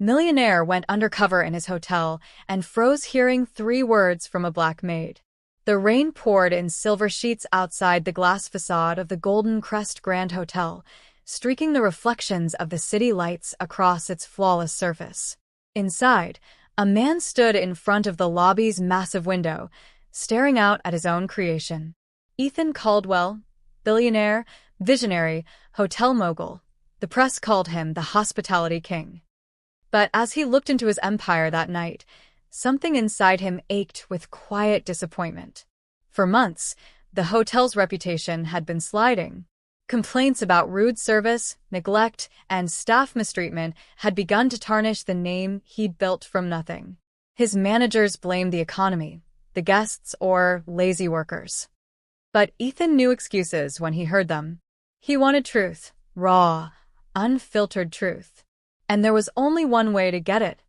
Millionaire went undercover in his hotel and froze hearing 3 words from a black maid. The rain poured in silver sheets outside the glass facade of the Golden Crest Grand Hotel, streaking the reflections of the city lights across its flawless surface. Inside, a man stood in front of the lobby's massive window, staring out at his own creation. Ethan Caldwell, billionaire, visionary, hotel mogul. The press called him the hospitality king. But as he looked into his empire that night, something inside him ached with quiet disappointment. For months, the hotel's reputation had been sliding. Complaints about rude service, neglect, and staff mistreatment had begun to tarnish the name he'd built from nothing. His managers blamed the economy, the guests, or lazy workers. But Ethan knew excuses when he heard them. He wanted truth, raw, unfiltered truth. And there was only one way to get it.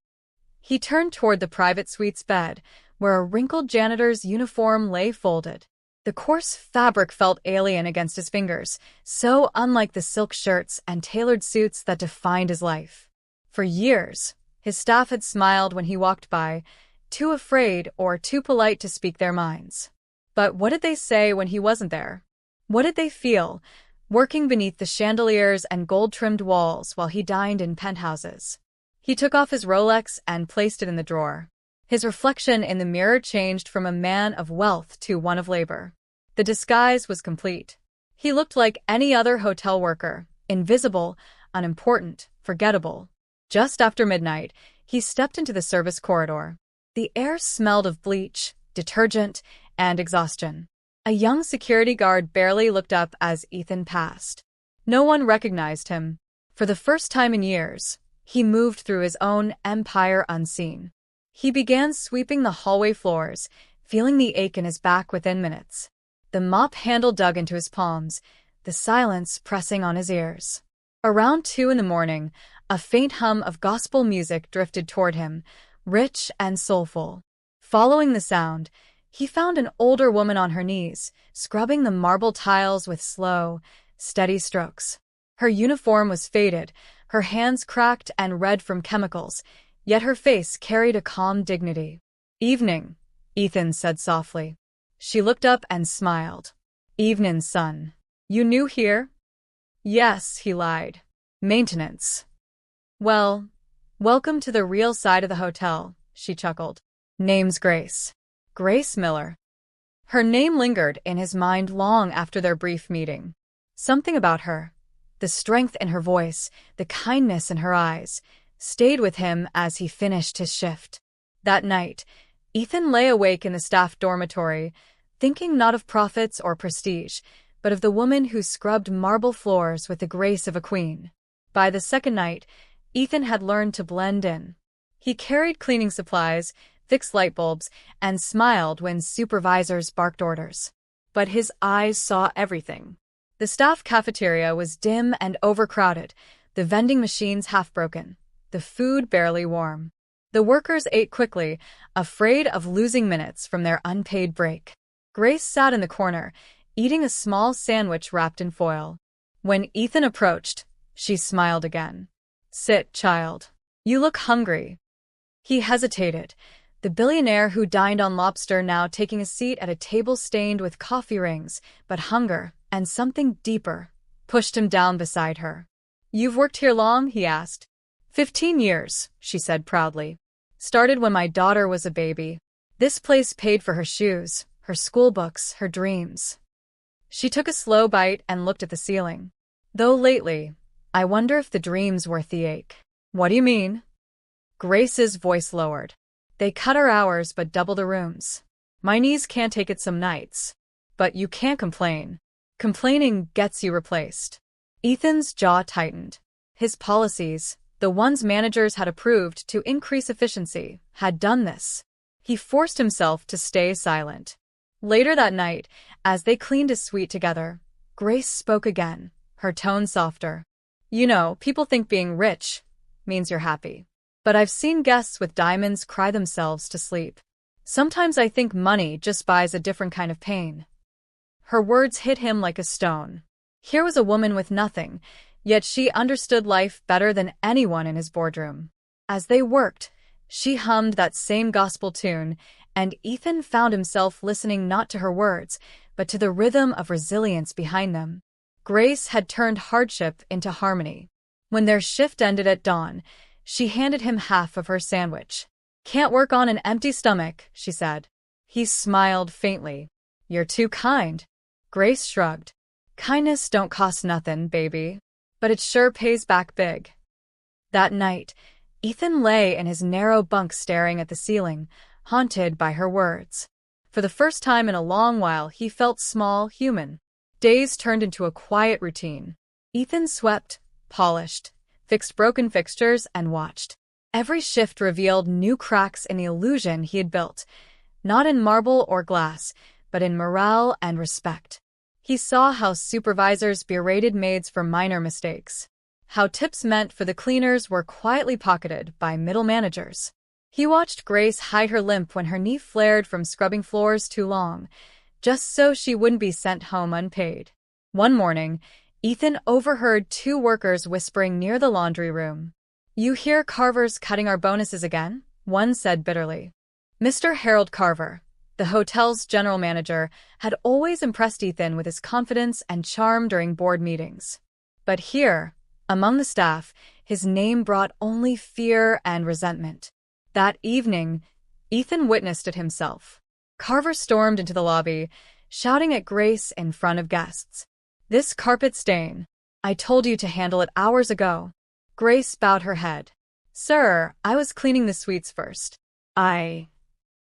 He turned toward the private suite's bed, where a wrinkled janitor's uniform lay folded. The coarse fabric felt alien against his fingers, so unlike the silk shirts and tailored suits that defined his life. For years, his staff had smiled when he walked by, too afraid or too polite to speak their minds. But what did they say when he wasn't there? What did they feel, working beneath the chandeliers and gold-trimmed walls while he dined in penthouses? He took off his Rolex and placed it in the drawer. His reflection in the mirror changed from a man of wealth to one of labor. The disguise was complete. He looked like any other hotel worker, invisible, unimportant, forgettable. Just after midnight, he stepped into the service corridor. The air smelled of bleach, detergent, and exhaustion. A young security guard barely looked up as Ethan passed. No one recognized him. For the first time in years, he moved through his own empire unseen. He began sweeping the hallway floors, feeling the ache in his back within minutes. The mop handle dug into his palms, the silence pressing on his ears. Around 2 a.m, a faint hum of gospel music drifted toward him, rich and soulful. Following the sound, he found an older woman on her knees, scrubbing the marble tiles with slow, steady strokes. Her uniform was faded, her hands cracked and red from chemicals, yet her face carried a calm dignity. "Evening," Ethan said softly. She looked up and smiled. "Evening, son. You new here?" "Yes," he lied. "Maintenance." "Well, welcome to the real side of the hotel," she chuckled. "Name's Grace. Grace Miller." Her name lingered in his mind long after their brief meeting. Something about her, the strength in her voice, the kindness in her eyes, stayed with him as he finished his shift. That night, Ethan lay awake in the staff dormitory, thinking not of profits or prestige, but of the woman who scrubbed marble floors with the grace of a queen. By the second night, Ethan had learned to blend in. He carried cleaning supplies, fixed light bulbs, and smiled when supervisors barked orders. But his eyes saw everything. The staff cafeteria was dim and overcrowded, the vending machines half-broken, the food barely warm. The workers ate quickly, afraid of losing minutes from their unpaid break. Grace sat in the corner, eating a small sandwich wrapped in foil. When Ethan approached, she smiled again. "Sit, child. You look hungry." He hesitated, the billionaire who dined on lobster now taking a seat at a table stained with coffee rings, but hunger, and something deeper, pushed him down beside her. "You've worked here long?" he asked. 15 years, she said proudly. "Started when my daughter was a baby. This place paid for her shoes, her school books, her dreams." She took a slow bite and looked at the ceiling. "Though lately, I wonder if the dream's worth the ache." "What do you mean?" Grace's voice lowered. "They cut our hours but double the rooms. My knees can't take it some nights. But you can't complain. Complaining gets you replaced." Ethan's jaw tightened. His policies, the ones managers had approved to increase efficiency, had done this. He forced himself to stay silent. Later that night, as they cleaned his suite together, Grace spoke again, her tone softer. "You know, people think being rich means you're happy. But I've seen guests with diamonds cry themselves to sleep. Sometimes I think money just buys a different kind of pain." Her words hit him like a stone. Here was a woman with nothing, yet she understood life better than anyone in his boardroom. As they worked, she hummed that same gospel tune, and Ethan found himself listening not to her words, but to the rhythm of resilience behind them. Grace had turned hardship into harmony. When their shift ended at dawn, she handed him half of her sandwich. "Can't work on an empty stomach," she said. He smiled faintly. "You're too kind." Grace shrugged. "Kindness don't cost nothing, baby. But it sure pays back big." That night, Ethan lay in his narrow bunk staring at the ceiling, haunted by her words. For the first time in a long while, he felt small, human. Days turned into a quiet routine. Ethan swept, polished, fixed broken fixtures, and watched. Every shift revealed new cracks in the illusion he had built, not in marble or glass, but in morale and respect. He saw how supervisors berated maids for minor mistakes, how tips meant for the cleaners were quietly pocketed by middle managers. He watched Grace hide her limp when her knee flared from scrubbing floors too long, just so she wouldn't be sent home unpaid. One morning, Ethan overheard two workers whispering near the laundry room. "You hear Carver's cutting our bonuses again?" one said bitterly. Mr. Harold Carver, the hotel's general manager, had always impressed Ethan with his confidence and charm during board meetings. But here, among the staff, his name brought only fear and resentment. That evening, Ethan witnessed it himself. Carver stormed into the lobby, shouting at Grace in front of guests. "This carpet stain. I told you to handle it hours ago." Grace bowed her head. "Sir, I was cleaning the suites first."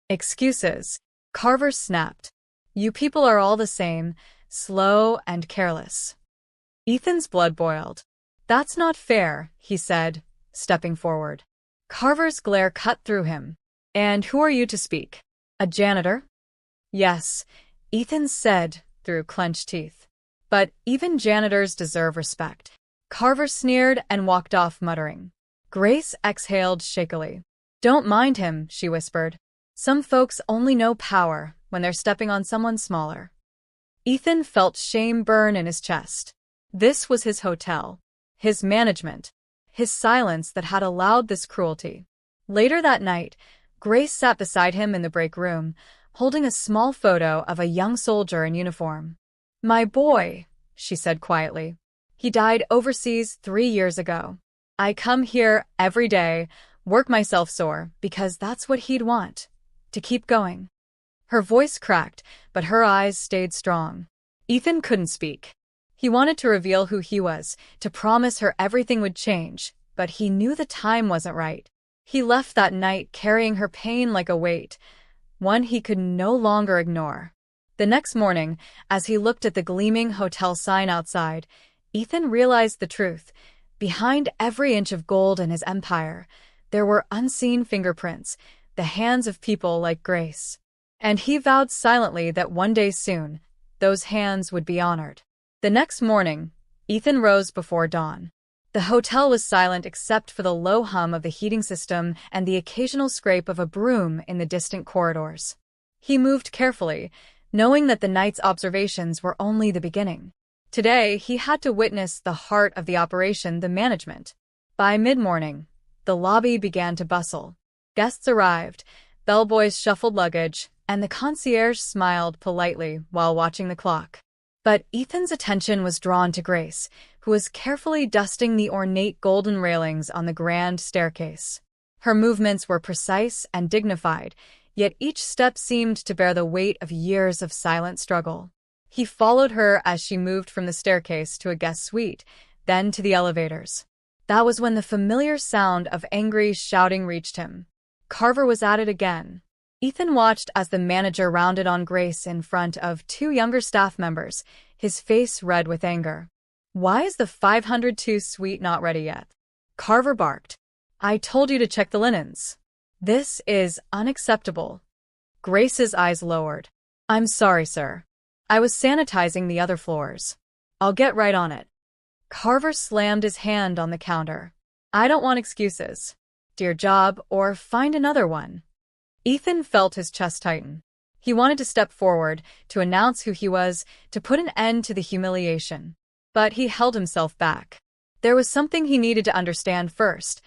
Excuses," Carver snapped. "You people are all the same, slow and careless." Ethan's blood boiled. "That's not fair," he said, stepping forward. Carver's glare cut through him. "And who are you to speak? A janitor?" "Yes," Ethan said through clenched teeth. "But even janitors deserve respect." Carver sneered and walked off muttering. Grace exhaled shakily. "Don't mind him," she whispered. "Some folks only know power when they're stepping on someone smaller." Ethan felt shame burn in his chest. This was his hotel, his management, his silence that had allowed this cruelty. Later that night, Grace sat beside him in the break room, holding a small photo of a young soldier in uniform. "My boy," she said quietly. "He died overseas 3 years ago. I come here every day, work myself sore, because that's what he'd want, to keep going." Her voice cracked, but her eyes stayed strong. Ethan couldn't speak. He wanted to reveal who he was, to promise her everything would change, but he knew the time wasn't right. He left that night carrying her pain like a weight, one he could no longer ignore. The next morning, as he looked at the gleaming hotel sign outside, Ethan realized the truth. Behind every inch of gold in his empire, there were unseen fingerprints, the hands of people like Grace. And he vowed silently that one day soon, those hands would be honored. The next morning, Ethan rose before dawn. The hotel was silent except for the low hum of the heating system and the occasional scrape of a broom in the distant corridors. He moved carefully, knowing that the night's observations were only the beginning. Today, he had to witness the heart of the operation, the management. By mid-morning, the lobby began to bustle. Guests arrived, bellboys shuffled luggage, and the concierge smiled politely while watching the clock. But Ethan's attention was drawn to Grace, who was carefully dusting the ornate golden railings on the grand staircase. Her movements were precise and dignified, yet each step seemed to bear the weight of years of silent struggle. He followed her as she moved from the staircase to a guest suite, then to the elevators. That was when the familiar sound of angry shouting reached him. Carver was at it again. Ethan watched as the manager rounded on Grace in front of 2 younger staff members, his face red with anger. "Why is the 502 suite not ready yet?" Carver barked. "I told you to check the linens." "This is unacceptable." Grace's eyes lowered. "I'm sorry, sir. I was sanitizing the other floors. I'll get right on it." Carver slammed his hand on the counter. "I don't want excuses. Do your job or find another one." Ethan felt his chest tighten. He wanted to step forward, to announce who he was, to put an end to the humiliation. But he held himself back. There was something he needed to understand first.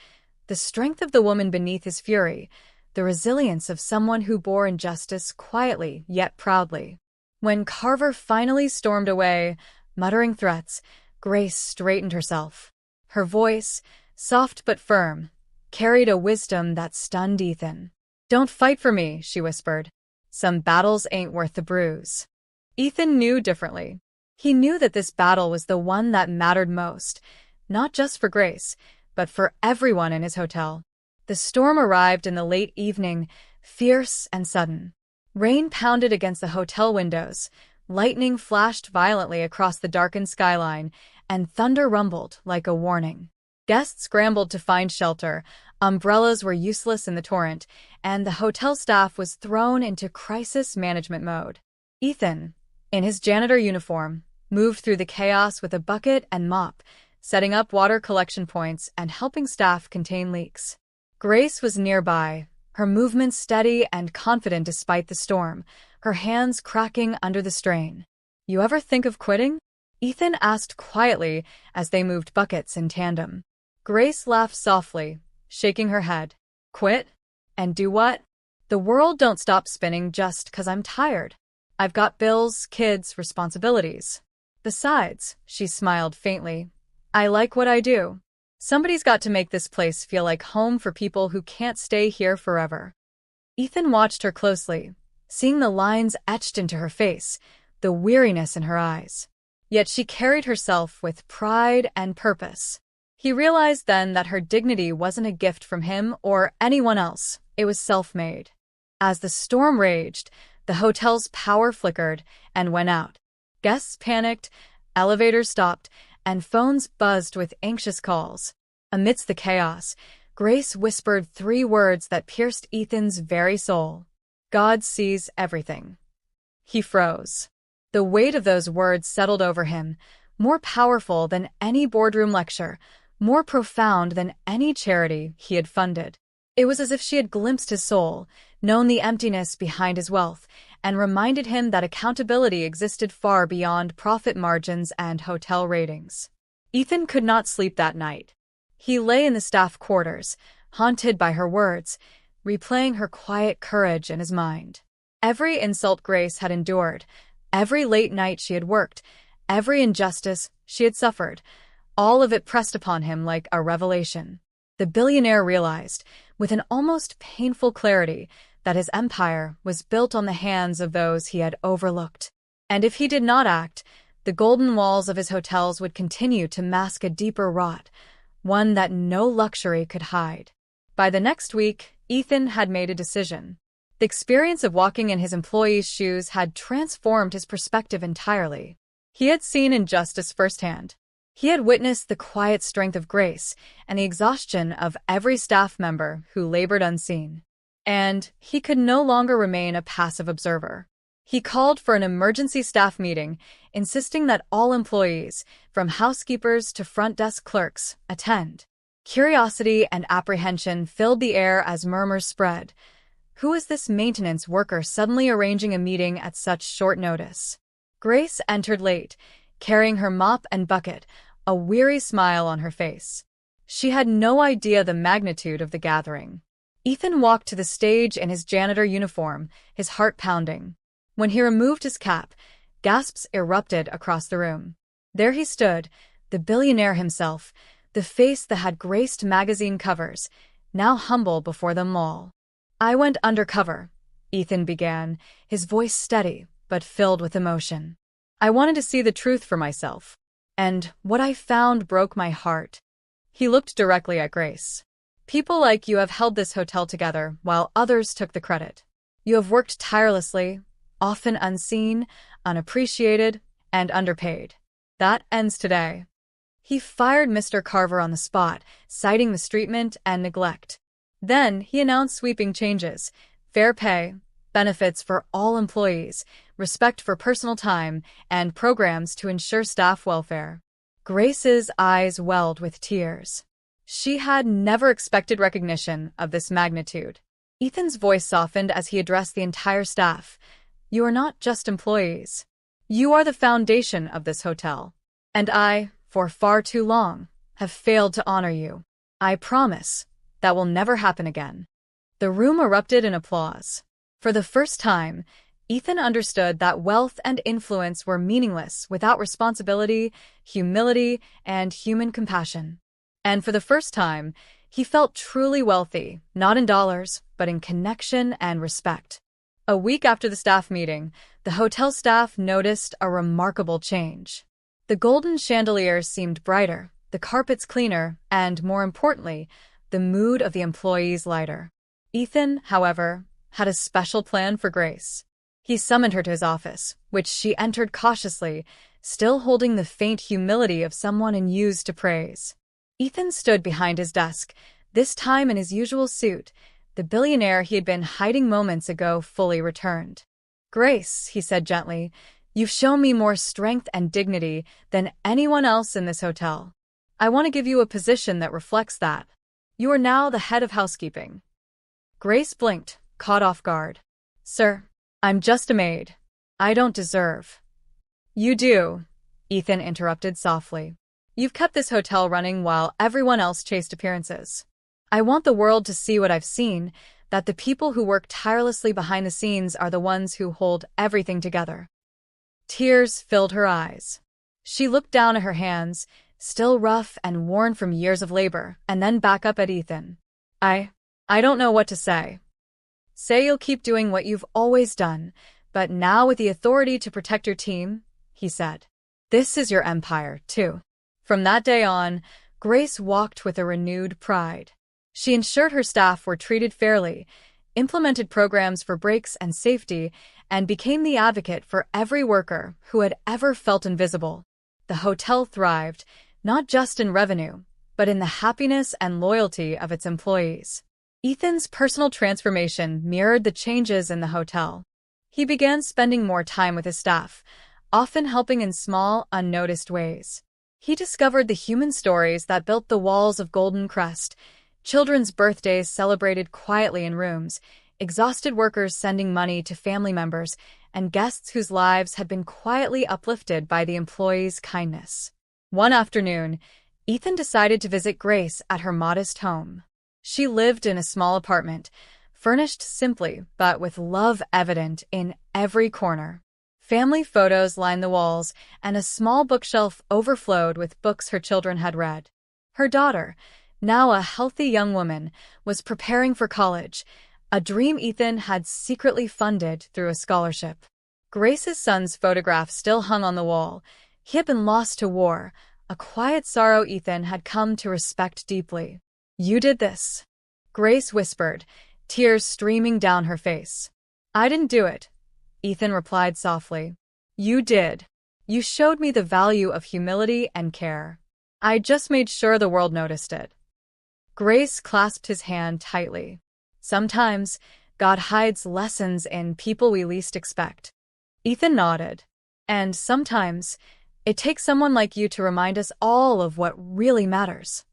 The strength of the woman beneath his fury, the resilience of someone who bore injustice quietly yet proudly. When Carver finally stormed away, muttering threats, Grace straightened herself. Her voice, soft but firm, carried a wisdom that stunned Ethan. "Don't fight for me," she whispered. "Some battles ain't worth the bruise." Ethan knew differently. He knew that this battle was the one that mattered most, not just for Grace, but for everyone in his hotel. The storm arrived in the late evening, fierce and sudden. Rain pounded against the hotel windows, lightning flashed violently across the darkened skyline, and thunder rumbled like a warning. Guests scrambled to find shelter, umbrellas were useless in the torrent, and the hotel staff was thrown into crisis management mode. Ethan, in his janitor uniform, moved through the chaos with a bucket and mop, setting up water collection points and helping staff contain leaks. Grace was nearby, her movements steady and confident despite the storm, her hands cracking under the strain. "You ever think of quitting?" Ethan asked quietly as they moved buckets in tandem. Grace laughed softly, shaking her head. "Quit? And do what? The world don't stop spinning just 'cause I'm tired. I've got bills, kids, responsibilities. Besides," she smiled faintly, "I like what I do. Somebody's got to make this place feel like home for people who can't stay here forever." Ethan watched her closely, seeing the lines etched into her face, the weariness in her eyes. Yet she carried herself with pride and purpose. He realized then that her dignity wasn't a gift from him or anyone else, it was self-made. As the storm raged, the hotel's power flickered and went out. Guests panicked, elevators stopped, and phones buzzed with anxious calls. Amidst the chaos, Grace whispered 3 words that pierced Ethan's very soul. "God sees everything." He froze. The weight of those words settled over him, more powerful than any boardroom lecture, more profound than any charity he had funded. It was as if she had glimpsed his soul, known the emptiness behind his wealth, and reminded him that accountability existed far beyond profit margins and hotel ratings. Ethan could not sleep that night. He lay in the staff quarters, haunted by her words, replaying her quiet courage in his mind. Every insult Grace had endured, every late night she had worked, every injustice she had suffered, all of it pressed upon him like a revelation. The billionaire realized, with an almost painful clarity, that his empire was built on the hands of those he had overlooked. And if he did not act, the golden walls of his hotels would continue to mask a deeper rot, one that no luxury could hide. By the next week, Ethan had made a decision. The experience of walking in his employees' shoes had transformed his perspective entirely. He had seen injustice firsthand. He had witnessed the quiet strength of Grace and the exhaustion of every staff member who labored unseen. And he could no longer remain a passive observer. He called for an emergency staff meeting, insisting that all employees, from housekeepers to front desk clerks, attend. Curiosity and apprehension filled the air as murmurs spread. Who is this maintenance worker suddenly arranging a meeting at such short notice? Grace entered late, carrying her mop and bucket, a weary smile on her face. She had no idea the magnitude of the gathering. Ethan walked to the stage in his janitor uniform, his heart pounding. When he removed his cap, gasps erupted across the room. There he stood, the billionaire himself, the face that had graced magazine covers, now humble before them all. "I went undercover," Ethan began, his voice steady but filled with emotion. "I wanted to see the truth for myself. And what I found broke my heart." He looked directly at Grace. "People like you have held this hotel together while others took the credit. You have worked tirelessly, often unseen, unappreciated, and underpaid. That ends today." He fired Mr. Carver on the spot, citing mistreatment and neglect. Then he announced sweeping changes: fair pay, benefits for all employees, respect for personal time, and programs to ensure staff welfare. Grace's eyes welled with tears. She had never expected recognition of this magnitude. Ethan's voice softened as he addressed the entire staff. "You are not just employees. You are the foundation of this hotel. And I, for far too long, have failed to honor you. I promise That will never happen again." The room erupted in applause. For the first time, Ethan understood that wealth and influence were meaningless without responsibility, humility, and human compassion. And for the first time, he felt truly wealthy, not in dollars, but in connection and respect. A week after the staff meeting, the hotel staff noticed a remarkable change. The golden chandeliers seemed brighter, the carpets cleaner, and, more importantly, the mood of the employees lighter. Ethan, however, had a special plan for Grace. He summoned her to his office, which she entered cautiously, still holding the faint humility of someone unused to praise. Ethan stood behind his desk, this time in his usual suit. The billionaire he had been hiding moments ago fully returned. "Grace," he said gently, "you've shown me more strength and dignity than anyone else in this hotel. I want to give you a position that reflects that. You are now the head of housekeeping." Grace blinked, caught off guard. "Sir, I'm just a maid. I don't deserve." "You do," Ethan interrupted softly. "You've kept this hotel running while everyone else chased appearances. I want the world to see what I've seen, that the people who work tirelessly behind the scenes are the ones who hold everything together." Tears filled her eyes. She looked down at her hands, still rough and worn from years of labor, and then back up at Ethan. I don't know what to say." "Say you'll keep doing what you've always done, but now with the authority to protect your team," he said. "This is your empire, too." From that day on, Grace walked with a renewed pride. She ensured her staff were treated fairly, implemented programs for breaks and safety, and became the advocate for every worker who had ever felt invisible. The hotel thrived, not just in revenue, but in the happiness and loyalty of its employees. Ethan's personal transformation mirrored the changes in the hotel. He began spending more time with his staff, often helping in small, unnoticed ways. He discovered the human stories that built the walls of Golden Crest: children's birthdays celebrated quietly in rooms, exhausted workers sending money to family members, and guests whose lives had been quietly uplifted by the employees' kindness. One afternoon, Ethan decided to visit Grace at her modest home. She lived in a small apartment, furnished simply but with love evident in every corner. Family photos lined the walls, and a small bookshelf overflowed with books her children had read. Her daughter, now a healthy young woman, was preparing for college, a dream Ethan had secretly funded through a scholarship. Grace's son's photograph still hung on the wall. He had been lost to war, a quiet sorrow Ethan had come to respect deeply. "You did this," Grace whispered, tears streaming down her face. "I didn't do it," Ethan replied softly. "You did. You showed me the value of humility and care. I just made sure the world noticed it." Grace clasped his hand tightly. "Sometimes, God hides lessons in people we least expect." Ethan nodded. "And sometimes, it takes someone like you to remind us all of what really matters."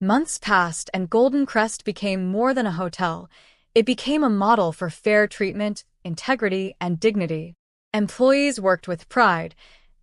Months passed and Golden Crest became more than a hotel. It became a model for fair treatment, integrity, and dignity. Employees worked with pride,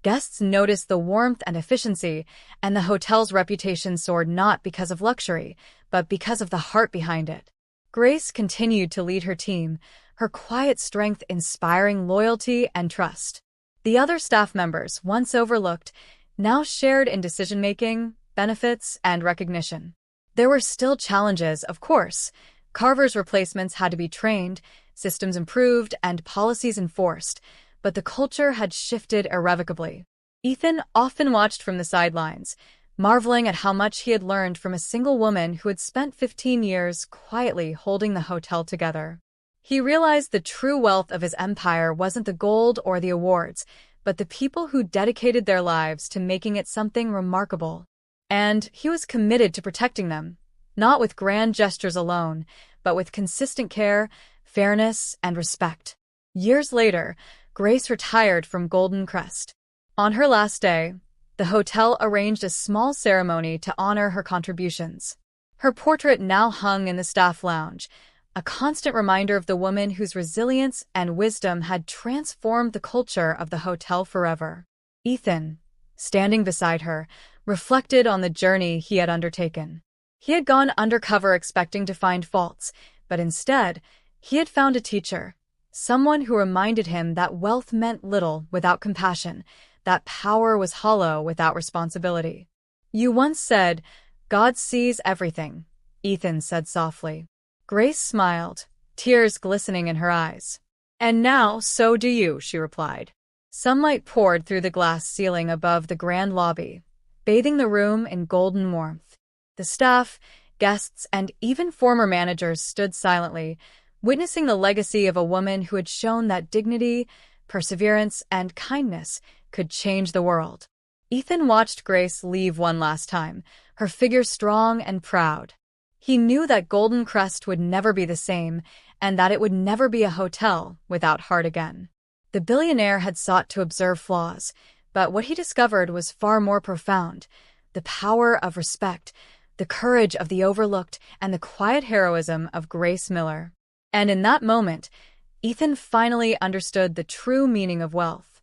guests noticed the warmth and efficiency, and the hotel's reputation soared not because of luxury, but because of the heart behind it. Grace continued to lead her team, her quiet strength inspiring loyalty and trust. The other staff members, once overlooked, now shared in decision-making, benefits, and recognition. There were still challenges, of course. Carver's replacements had to be trained, systems improved, and policies enforced, but the culture had shifted irrevocably. Ethan often watched from the sidelines, marveling at how much he had learned from a single woman who had spent 15 years quietly holding the hotel together. He realized the true wealth of his empire wasn't the gold or the awards, but the people who dedicated their lives to making it something remarkable. And he was committed to protecting them, not with grand gestures alone, but with consistent care, fairness, and respect. Years later, Grace retired from Golden Crest. On her last day, the hotel arranged a small ceremony to honor her contributions. Her portrait now hung in the staff lounge, a constant reminder of the woman whose resilience and wisdom had transformed the culture of the hotel forever. Ethan, standing beside her, reflected on the journey he had undertaken. He had gone undercover expecting to find faults, but instead, he had found a teacher, someone who reminded him that wealth meant little without compassion, that power was hollow without responsibility. "You once said, 'God sees everything,'" Ethan said softly. Grace smiled, tears glistening in her eyes. "And now so do you," she replied. Sunlight poured through the glass ceiling above the grand lobby, bathing the room in golden warmth. The staff, guests, and even former managers stood silently, witnessing the legacy of a woman who had shown that dignity, perseverance, and kindness could change the world. Ethan watched Grace leave one last time, her figure strong and proud. He knew that Golden Crest would never be the same, and that it would never be a hotel without heart again. The billionaire had sought to observe flaws, but what he discovered was far more profound: the power of respect, the courage of the overlooked, and the quiet heroism of Grace Miller. And in that moment, Ethan finally understood the true meaning of wealth.